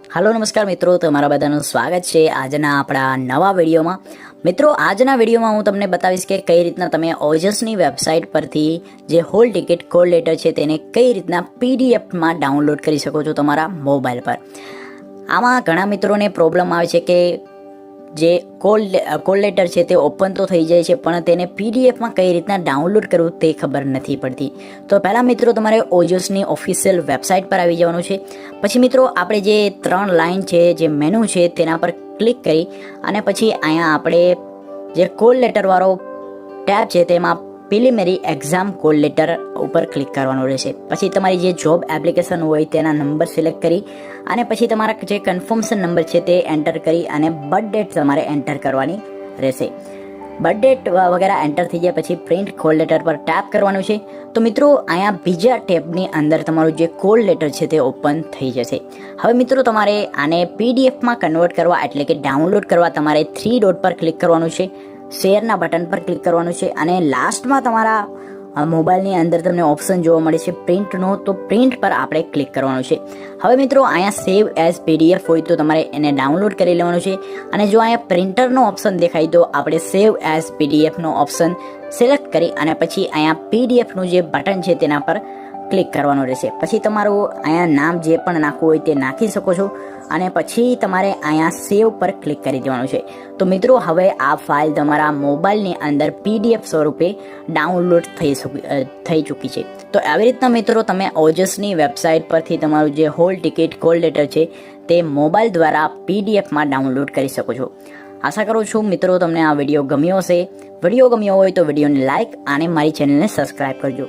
Hello नमस्कार मित्रों, તમારા બધાનું સ્વાગત છે આજના આપણા નવા વિડીયોમાં। મિત્રો, આજના વિડીયોમાં હું તમને બતાવીશ કે કઈ રીતના તમે ઓજસની વેબસાઇટ પરથી જે હોલ ટિકિટ કોલ લેટર છે તેને કઈ રીતના પીડીએફમાં ડાઉનલોડ કરી શકો છો તમારા મોબાઈલ પર। આમાં ઘણા મિત્રોને પ્રોબ્લેમ આવે છે કે જે કોલ લેટર છે તે ઓપન તો થઈ જાય છે પણ તેને પીડીએફમાં કઈ રીતના ડાઉનલોડ કરવું તે ખબર નથી પડતી। તો પહેલાં મિત્રો તમારે ઓજસની ઓફિશિયલ વેબસાઇટ પર આવી જવાનું છે। પછી મિત્રો આપણે જે 3 લાઇન છે જે મેનુ છે તેના પર ક્લિક કરી અને પછી અહીંયા આપણે જે કોલ લેટરવાળો ટેબ છે તેમાં પ્રિલિમિનરી એક્ઝામ કોલ લેટર ઉપર ક્લિક કરવાનું રહેશે। પછી તમારી જે જોબ એપ્લિકેશન હોય તેના નંબર સિલેક્ટ કરી અને પછી તમારા જે કન્ફર્મેશન નંબર છે તે એન્ટર કરી અને બર્થ ડેટ તમારે એન્ટર કરવાની રહેશે। બર્થ ડેટ વગેરે એન્ટર થઈ જાય પછી પ્રિન્ટ કોલ લેટર પર ટેપ કરવાનું છે। તો મિત્રો અહીંયા બીજા ટેબની અંદર તમારું જે કોલ લેટર છે તે ઓપન થઈ જશે। હવે મિત્રો તમારે આને પીડીએફમાં કન્વર્ટ કરવા એટલે કે ડાઉનલોડ કરવા તમારે 3 ડોટ પર ક્લિક કરવાનું છે, શેરના બટન પર ક્લિક કરવાનું છે અને લાસ્ટમાં તમારા મોબાઈલની અંદર તમને ઓપ્શન જોવા મળે છે પ્રિન્ટનો, તો પ્રિન્ટ પર આપણે ક્લિક કરવાનું છે। હવે મિત્રો અહીંયા સેવ એઝ પીડીએફ હોય તો તમારે એને ડાઉનલોડ કરી લેવાનું છે અને જો અહીંયા પ્રિન્ટરનો ઓપ્શન દેખાય તો આપણે સેવ એઝ પીડીએફનો ઓપ્શન સિલેક્ટ કરી અને પછી અહીંયા પીડીએફનું જે બટન છે તેના પર ક્લિક કરવાનું રહેશે। પછી તમારું અહીંયા નામ જે પણ નાખવું હોય તે નાખી શકો છો અને પછી તમારે અહીંયા સેવ પર ક્લિક કરી દેવાનું છે। તો મિત્રો હવે આ ફાઇલ તમારા મોબાઈલની અંદર પીડીએફ સ્વરૂપે ડાઉનલોડ થઈ ચૂકી છે। તો આવી રીતના મિત્રો તમે ઓજસની વેબસાઇટ પરથી તમારું જે હોલ ટિકિટ કોલ લેટર છે તે મોબાઈલ દ્વારા પીડીએફમાં ડાઉનલોડ કરી શકો છો। આશા કરું છું મિત્રો તમને આ વિડીયો ગમ્યો હશે। વિડીયો ગમ્યો હોય તો વિડીયોને લાઇક અને મારી ચેનલને સબસ્ક્રાઈબ કરજો।